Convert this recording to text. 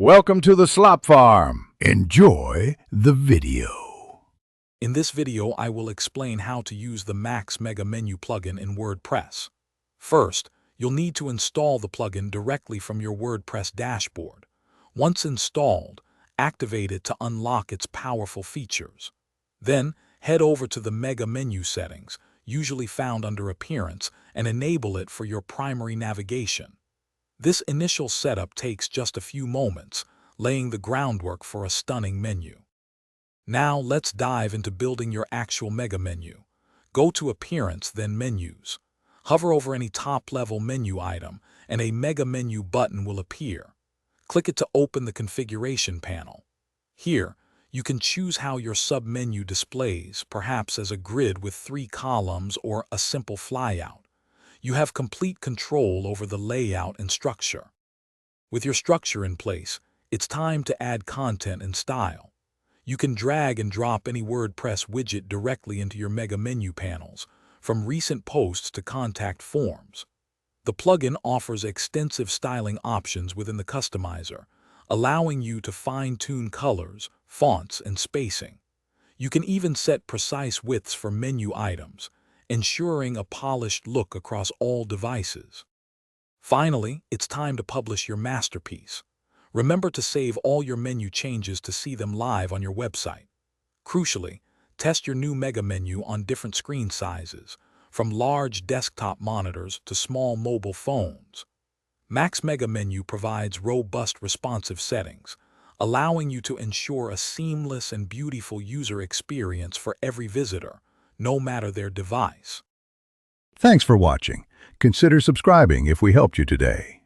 Welcome to the Slop Farm. Enjoy the video. In this video, I will explain how to use the Max Mega Menu plugin in WordPress. First, you'll need to install the plugin directly from your WordPress dashboard. Once installed, activate it to unlock its powerful features. Then, head over to the Mega Menu settings, usually found under Appearance, and enable it for your primary navigation. This initial setup takes just a few moments, laying the groundwork for a stunning menu. Now let's dive into building your actual mega menu. Go to Appearance, then Menus. Hover over any top-level menu item, and a mega menu button will appear. Click it to open the configuration panel. Here, you can choose how your sub-menu displays, perhaps as a grid with 3 columns or a simple flyout. You have complete control over the layout and structure. With your structure in place, it's time to add content and style. You can drag and drop any WordPress widget directly into your mega menu panels, from recent posts to contact forms. The plugin offers extensive styling options within the customizer, allowing you to fine-tune colors, fonts, and spacing. You can even set precise widths for menu items, ensuring a polished look across all devices. Finally, it's time to publish your masterpiece. Remember to save all your menu changes to see them live on your website. Crucially, test your new mega menu on different screen sizes, from large desktop monitors to small mobile phones. Max Mega Menu provides robust responsive settings, allowing you to ensure a seamless and beautiful user experience for every visitor, no matter their device. Thanks for watching. Consider subscribing if we helped you today.